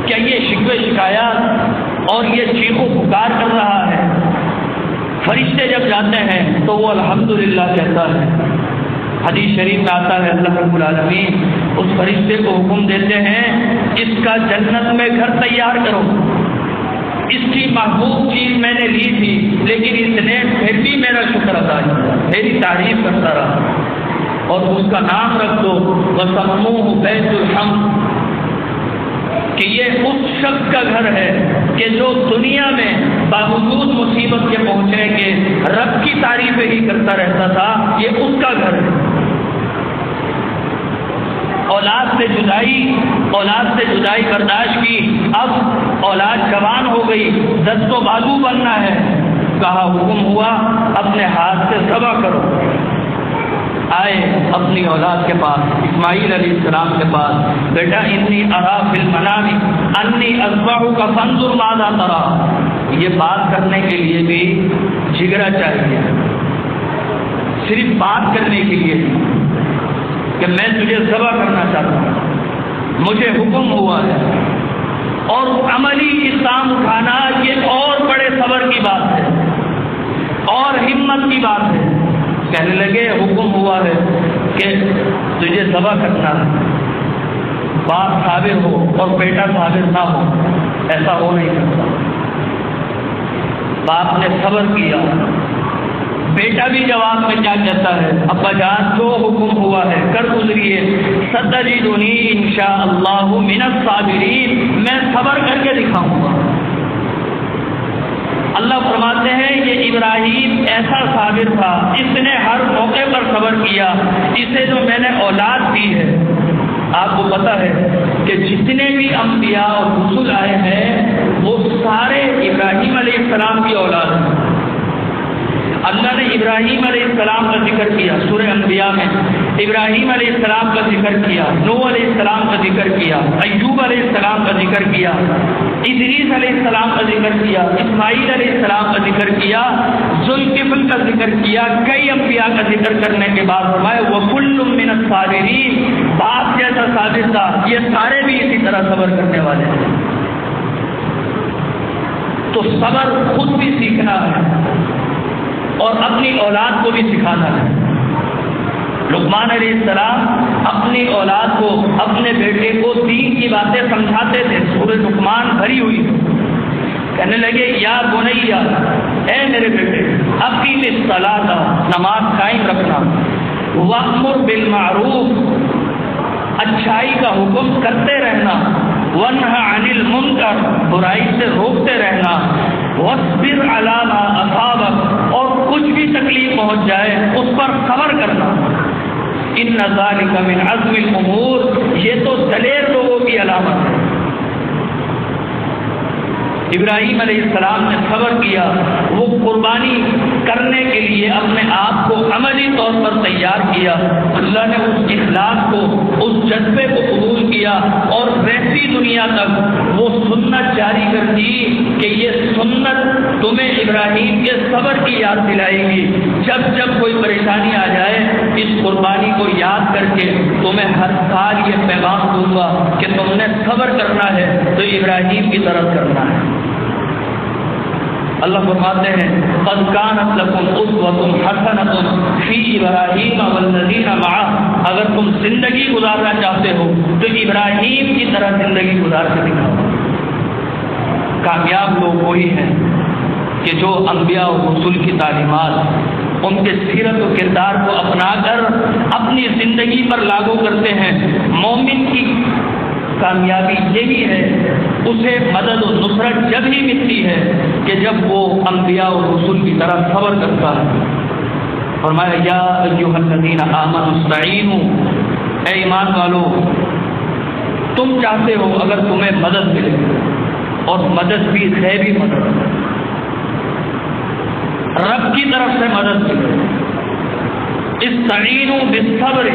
کیا یہ شکوے شکایات اور یہ چیخ و پکار کر رہا ہے۔ فرشتے جب جاتے ہیں تو وہ الحمدللہ کہتا ہے۔ حدیث شریف میں آتا ہے اللہ رب العالمین اس فرشتے کو حکم دیتے ہیں اس کا جنت میں گھر تیار کرو، اس کی محبوب چیز میں نے لی تھی لیکن اس نے پھر بھی میرا شکر ادا کیا، میری تعریف کرتا رہا، اور اس کا نام رکھ دو وَسَمُّوهُ بَيْتُ الْحَمْدِ، کہ یہ اس شخص کا گھر ہے کہ جو دنیا میں باوجود مصیبت کے پہنچنے کے رب کی تعریفیں ہی کرتا رہتا تھا، یہ اس کا گھر ہے۔ اولاد سے جدائی برداشت کی، اب اولاد جوان ہو گئی، دست و بازو بننا ہے، کہا حکم ہوا اپنے ہاتھ سے ذبح کرو۔ آئے اپنی اولاد کے پاس، اسماعیل علیہ السلام کے پاس، بیٹا انی ارا فی المنام انی اذبحک فانظر ماذا تری، یہ بات کرنے کے لیے بھی جگرا چاہیے، صرف بات کرنے کے لیے کہ میں تجھے ذبح کرنا چاہتا ہوں، مجھے حکم ہوا ہے، اور عملی اقدام اٹھانا یہ اور بڑے صبر کی بات ہے اور ہمت کی بات ہے۔ کہنے لگے حکم ہوا ہے کہ تجھے ذبح کرنا ہے، باپ صابر ہو اور بیٹا صابر نہ ہو، ایسا ہو نہیں سکتا۔ باپ نے صبر کیا، بیٹا بھی جواب میں کیا کہتا ہے، ابا جان جو حکم ہوا ہے کر گزریے، ستجدنی انشاءاللہ من الصابرین، میں صبر کر کے دکھاؤں گا۔ اللہ فرماتے ہیں یہ ابراہیم ایسا صابر تھا، اس نے ہر موقع پر صبر کیا، اسے جو میں نے اولاد دی ہے۔ آپ کو پتا ہے کہ جتنے بھی انبیاء اور رسول آئے ہیں وہ سارے ابراہیم علیہ السلام کی اولاد ہیں۔ اللہ نے ابراہیم علیہ السلام کا ذکر کیا سورہ انبیاء میں، ابراہیم علیہ السلام کا ذکر کیا، نوح علیہ السلام کا ذکر کیا، ایوب علیہ السلام کا ذکر کیا، ادریس علیہ السلام کا ذکر کیا، اسماعیل علیہ السلام کا ذکر کیا، ذوالکفل کا ذکر کیا۔ کئی انبیاء کا ذکر کرنے کے بعد فرمایا وَكُلٌّ مِّنَ الصَّابِرِينَ، باپ جیسا صابر تھا، یہ سارے بھی اسی طرح صبر کرنے والے ہیں۔ تو صبر خود بھی سیکھنا ہے اور اپنی اولاد کو بھی سکھانا ہے۔ لقمان علیہ السلام اپنی اولاد کو، اپنے بیٹے کو دین کی باتیں سمجھاتے تھے۔ سورہ لقمان بھری ہوئی، کہنے لگے یا بنیا، اے میرے بیٹے، اقیم الصلاۃ، نماز قائم رکھنا، وامر بالمعروف، اچھائی کا حکم کرتے رہنا، ونہ عن المنکر، برائی سے روکتے رہنا، واصبر علی ما اصابک، اور کچھ بھی تکلیف پہنچ جائے اس پر صبر کرنا۔ ان ذالک من عزم الامور، یہ تو دلیر لوگوں کی علامت ہے۔ ابراہیم علیہ السلام نے صبر کیا، وہ قربانی کرنے کے لیے اپنے آپ کو عملی طور پر تیار کیا۔ اللہ نے اس اخلاص کو، اس جذبے کو قبول کیا اور ویسی دنیا تک وہ سنت جاری کر دی کہ یہ سنت تمہیں ابراہیم کے صبر کی یاد دلائے گی۔ جب جب کوئی پریشانی آ جائے اس قربانی کو یاد کر کے تمہیں ہر سال یہ پیغام دوں گا کہ تم نے صبر کرنا ہے تو ابراہیم کی طرف کرنا ہے۔ اللہ فرماتے ہیں قد کانت لکم اسوۃ حسنۃ فی ابراہیم والذین معہ، اگر تم زندگی گزارنا چاہتے ہو تو ابراہیم کی طرح زندگی گزار کے دکھاؤ۔ کامیاب لوگ وہی ہیں کہ جو انبیاء اور رسول کی تعلیمات، ان کے سیرت و کردار کو اپنا کر اپنی زندگی پر لاگو کرتے ہیں۔ مومن کی کامیابی یہی ہے، اسے مدد و نصرت جب ہی ملتی ہے کہ جب وہ انبیاء اور رسول کی طرح صبر کرتا ہے۔ فرمایا یا ایھا الذین آمنوا استعینوا، اے ایمان والو تم چاہتے ہو اگر تمہیں مدد ملے، اور مدد بھی غیبی مدد، رب کی طرف سے مدد ملے، استعینوا بالصبر،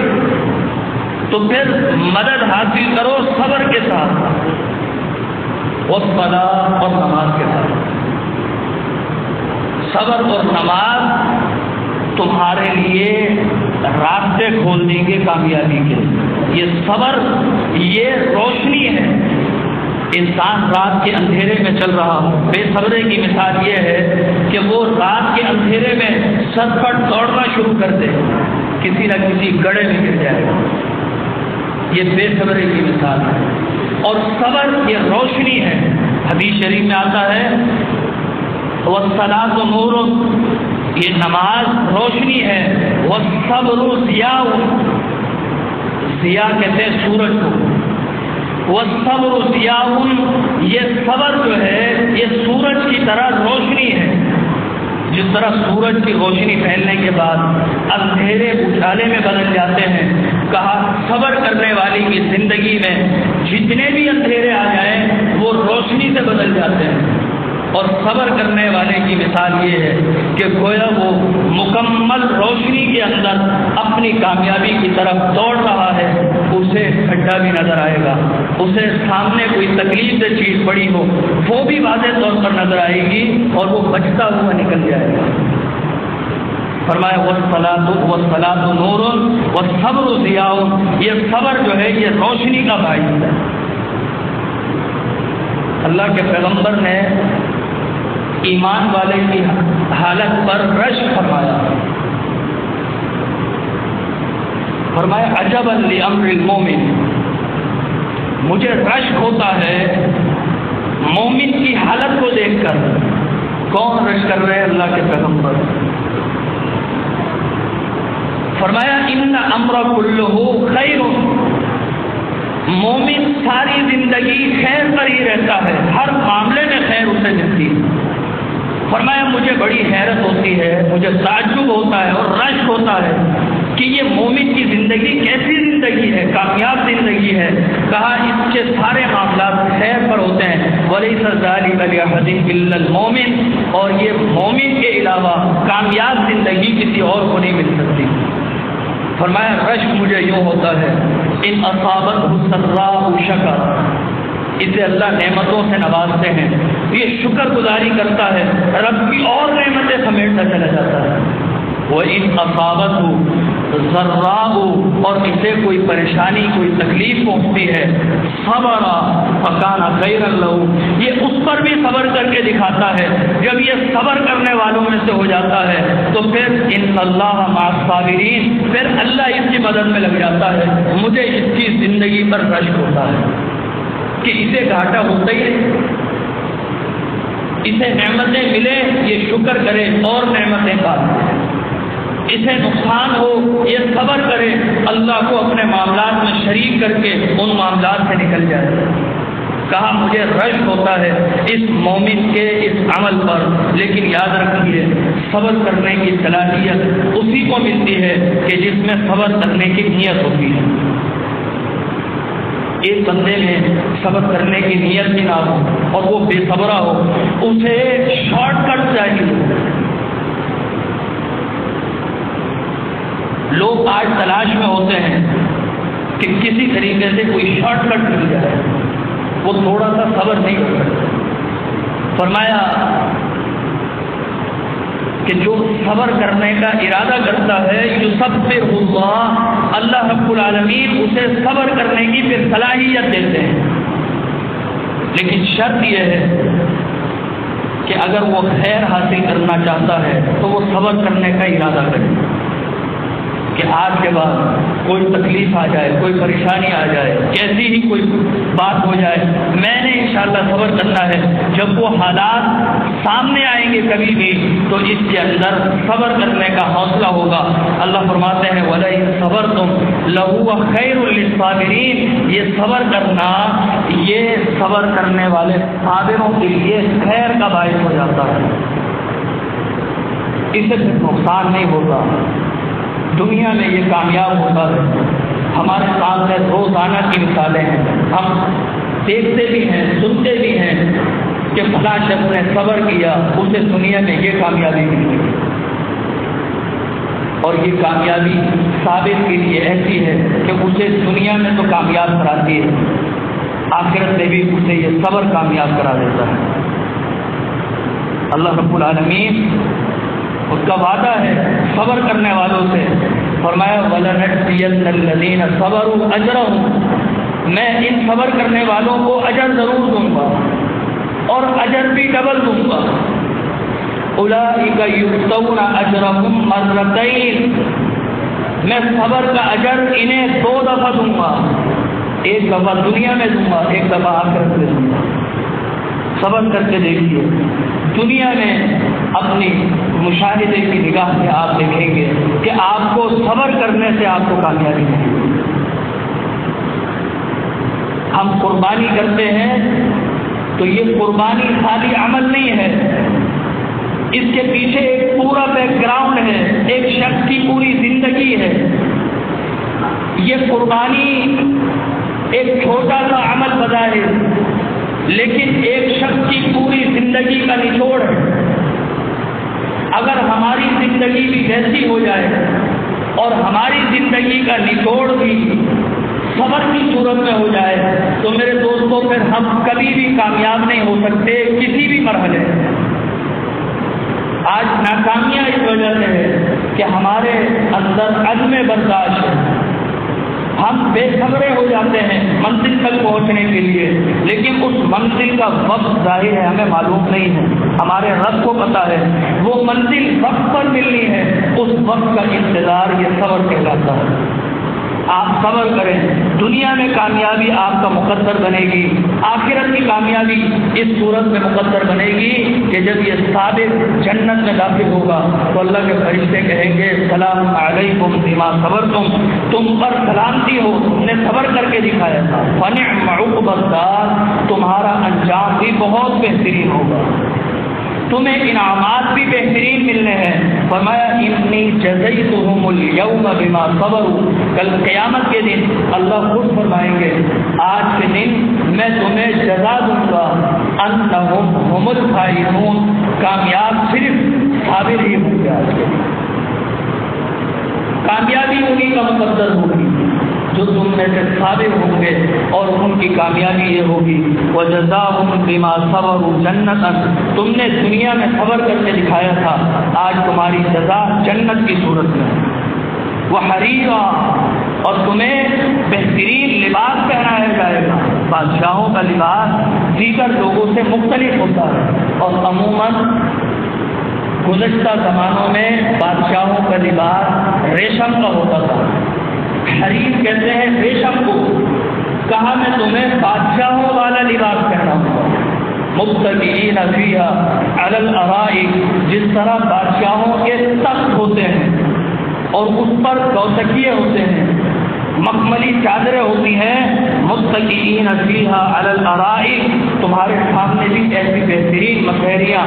تو پھر مدد حاصل کرو صبر کے ساتھ، والصلاۃ، اور نماز کے ساتھ۔ صبر اور نماز تمہارے لیے راستے کھول دیں گے کامیابی کے۔ یہ صبر، یہ روشنی ہے۔ انسان رات کے اندھیرے میں چل رہا ہو، بے صبرے کی مثال یہ ہے کہ وہ رات کے اندھیرے میں سر پر دوڑنا شروع کر دے، کسی نہ کسی گڑھے میں گر جائے گا۔ یہ بے صبری کی مثال ہے۔ اور صبر یہ روشنی ہے۔ حدیث شریف میں آتا ہے والصلاۃ نور، یہ نماز روشنی ہے، والصبر ضیاء، ضیاء کہتے ہیں سورج کو، والصبر ضیاء، یہ صبر جو ہے یہ سورج کی طرح روشنی ہے۔ جس طرح سورج کی روشنی پھیلنے کے بعد اندھیرے اجالے میں بدل جاتے ہیں، کہا صبر کرنے والی کی زندگی میں جتنے بھی اندھیرے آ جائیں وہ روشنی سے بدل جاتے ہیں۔ اور صبر کرنے والے کی مثال یہ ہے کہ گویا وہ مکمل روشنی کے اندر اپنی کامیابی کی طرف دوڑ رہا ہے، اسے کھڈا بھی نظر آئے گا، اسے سامنے کوئی تکلیف دہ چیز پڑی ہو وہ بھی واضح طور پر نظر آئے گی اور وہ بچتا ہوا نکل جائے گا۔ فرمایا والصلاۃ نور والصبر ضیاء، یہ صبر جو ہے یہ روشنی کا باعث ہے۔ اللہ کے پیغمبر نے ایمان والے کی حالت پر رشک فرمایا، فرمایا عجبا لامر المومن، مجھے رشک ہوتا ہے مومن کی حالت کو دیکھ کر۔ کون رشک کر رہے ہیں؟ اللہ کے پیغمبر۔ فرمایا ان امر کلہ خیر، مومن ساری زندگی خیر پر ہی رہتا ہے، ہر معاملے میں خیر اسے ملتی ہے۔ فرمایا مجھے بڑی حیرت ہوتی ہے، مجھے تعجب ہوتا ہے اور رشک ہوتا ہے کہ یہ مومن کی زندگی کیسی زندگی ہے، کامیاب زندگی ہے۔ کہا اس کے سارے معاملات خیر پر ہوتے ہیں۔ وَلَيْسَ ذَلِكَ لِأَحَدٍ إِلَّا الْمُؤْمِنِ، اور یہ مومن کے علاوہ کامیاب زندگی کسی اور کو نہیں مل سکتی۔ فرمایا رشک مجھے یوں ہوتا ہے، ان اصابتہ سراء شکر، اسے اللہ نعمتوں سے نوازتے ہیں، یہ شکر گزاری کرتا ہے، رب کی اور نعمتیں سمیٹتا چلا جاتا ہے۔ وَإِنْ أَصَابَتْهُ ضَرَّاءُ، اور اسے کوئی پریشانی کوئی تکلیف پہنچتی ہے، صبر فَكَانَ خَيْرًا لَهُ، یہ اس پر بھی صبر کر کے دکھاتا ہے۔ جب یہ صبر کرنے والوں میں سے ہو جاتا ہے تو پھر إِنَّ اللَّهَ مَعَ الصَّابِرِينَ، پھر اللہ اس کی مدد میں لگ جاتا ہے۔ مجھے اس کی زندگی پر رشک ہوتا ہے کہ اسے گھاٹا ہوتا ہی نہیں، اسے نعمتیں ملے یہ شکر کرے اور نعمتیں پائے، اسے نقصان ہو یہ صبر کرے، اللہ کو اپنے معاملات میں شریک کر کے ان معاملات سے نکل جائے۔ کہا مجھے رشک ہوتا ہے اس مومن کے اس عمل پر، لیکن یاد رکھیے صبر کرنے کی صلاحیت اسی کو ملتی ہے کہ جس میں صبر کرنے کی نیت ہوتی ہے۔ ایک بندے میں صبر کرنے کی نیت بھی نہ ہو اور وہ بے صبرا ہو، اسے شارٹ کٹ چاہیے۔ لوگ آج تلاش میں ہوتے ہیں کہ کسی طریقے سے کوئی شارٹ کٹ مل جائے، وہ تھوڑا سا صبر نہیں کر سکتے۔ فرمایا کہ جو صبر کرنے کا ارادہ کرتا ہے یصبر اللہ، اللہ رب العالمین اسے صبر کرنے کی پھر صلاحیت دیتے ہیں، لیکن شرط یہ ہے کہ اگر وہ خیر حاصل کرنا چاہتا ہے تو وہ صبر کرنے کا ارادہ کرے کہ آج کے بعد کوئی تکلیف آ جائے، کوئی پریشانی آ جائے، کیسی ہی کوئی بات ہو جائے، میں نے انشاءاللہ صبر کرنا ہے۔ جب وہ حالات سامنے آئیں گے کبھی بھی تو اس کے اندر صبر کرنے کا حوصلہ ہوگا۔ اللہ فرماتے ہیں وَلَئِن صَبَرْتُمْ لَهُوَ خَيْرٌ لِلصَّابِرِينَ، یہ صبر کرنا یہ صبر کرنے والے صابروں کے لیے خیر کا باعث ہو جاتا ہے، اسے پھر نقصان نہیں ہوتا، دنیا میں یہ کامیاب ہوتا ہے۔ ہمارے سامنے روزانہ کی مثالیں ہیں، ہم دیکھتے بھی ہیں سنتے بھی ہیں کہ فلاں شخص نے صبر کیا، اسے دنیا میں یہ کامیابی ملی، اور یہ کامیابی صابر کے لیے ایسی ہے کہ اسے دنیا میں تو کامیاب کراتی ہے، آخرت میں بھی اسے یہ صبر کامیاب کرا دیتا ہے۔ اللہ رب العالمین اس کا وعدہ ہے صبر کرنے والوں سے، فرمایا وَلَنَجْزِيَنَّ الَّذِينَ صَبَرُوا أَجْرَهُمْ، میں ان صبر کرنے والوں کو اجر ضرور دوں گا اور اجر بھی ڈبل دوں گا۔ أُولَئِكَ يُؤْتَوْنَ أَجْرَهُمْ مَرَّتَيْنِ، میں صبر کا اجر انہیں 2 دفعہ دوں گا، ایک دفعہ دنیا میں دوں گا، ایک دفعہ آخرت میں دوں گا۔ صبر کر کے دیکھیے، دنیا میں اپنی مشاہدے کی نگاہ سے آپ دیکھیں گے کہ آپ کو صبر کرنے سے آپ کو کامیابی ملے گی۔ ہم قربانی کرتے ہیں تو یہ قربانی خالی عمل نہیں ہے، اس کے پیچھے ایک پورا بیک گراؤنڈ ہے، ایک شخص کی پوری زندگی ہے۔ یہ قربانی ایک چھوٹا سا عمل بظاہر، لیکن ایک شخص کی پوری زندگی کا نچوڑ ہے۔ اگر ہماری زندگی بھی ویسی ہو جائے اور ہماری زندگی کا نچوڑ بھی صبر کی صورت میں ہو جائے تو میرے دوستوں پھر ہم کبھی بھی کامیاب نہیں ہو سکتے کسی بھی مرحلے۔ آج ناکامیاں اس وجہ سے ہے کہ ہمارے اندر عدم برداشت ہے، ہم بے صبرے ہو جاتے ہیں منزل تک پہنچنے کے لیے، لیکن اس منزل کا وقت ظاہر ہے ہمیں معلوم نہیں ہے، ہمارے رب کو پتہ ہے وہ منزل وقت پر ملنی ہے، اس وقت کا انتظار یہ صبر کہلاتا ہے۔ آپ صبر کریں. دنیا میں کامیابی آپ کا مقدر بنے گی، آخرت کی کامیابی اس صورت میں مقدر بنے گی کہ جب یہ صابر جنت میں داخل ہوگا تو اللہ کے فرشتے کہیں گے سلام علیکم بما صبرتم، تم پر سلامتی ہو، تم نے صبر کر کے دکھایا تھا. فنعم عقبی الدار، تمہارا انجام بھی بہت بہترین ہوگا، تمہیں انعامات بھی بہترین ملنے ہیں. فرمایا انی جزیتہم اليوم بما صبروا، کل قیامت کے دن اللہ خود فرمائیں گے آج کے دن میں تمہیں جزا دوں گا انہم هم الفائزون، کامیاب صرف صابر ہی ہوں گے. آج کے دن کامیابی انہی کا مقدر ہوگی جو تم میں سے صابر ہوں گے، اور ان کی کامیابی یہ ہوگی وَجَزَاهُمْ بِمَا صَبَرُوا جَنَّةً، تم نے دنیا میں صبر کر کے دکھایا تھا، آج تمہاری جزا جنت کی صورت میں. وَحَرِيرًا، اور تمہیں بہترین لباس پہنایا جائے گا. بادشاہوں کا لباس دیگر لوگوں سے مختلف ہوتا ہے، اور عموماً گزشتہ زمانوں میں بادشاہوں کا لباس ریشم کا ہوتا تھا. حریر کہتے ہیں ریشم کو. کہا میں تمہیں بادشاہوں والا لباس پہناؤں گا. متکئین فیہا علی الارائک، جس طرح بادشاہوں کے تخت ہوتے ہیں اور اس پر دوتکیے ہوتے ہیں، مخملی چادریں ہوتی ہیں. متکئین فیہا علی الارائک، تمہارے سامنے بھی ایسی بہترین مکھریاں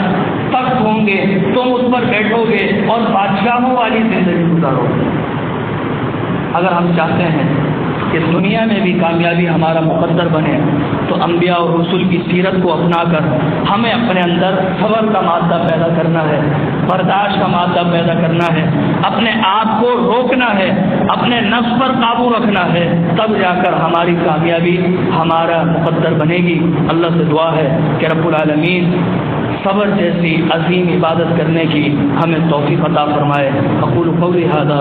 تخت ہوں گے، تم اس پر بیٹھو گے اور بادشاہوں والی زندگی گزارو گے. اگر ہم چاہتے ہیں کہ دنیا میں بھی کامیابی ہمارا مقدر بنے تو انبیاء اور رسول کی سیرت کو اپنا کر ہمیں اپنے اندر صبر کا مادہ پیدا کرنا ہے، برداشت کا مادہ پیدا کرنا ہے، اپنے آپ کو روکنا ہے، اپنے نفس پر قابو رکھنا ہے، تب جا کر ہماری کامیابی ہمارا مقدر بنے گی. اللہ سے دعا ہے کہ رب العالمین صبر جیسی عظیم عبادت کرنے کی ہمیں توفیق عطا فرمائے. اقول قولی ھذا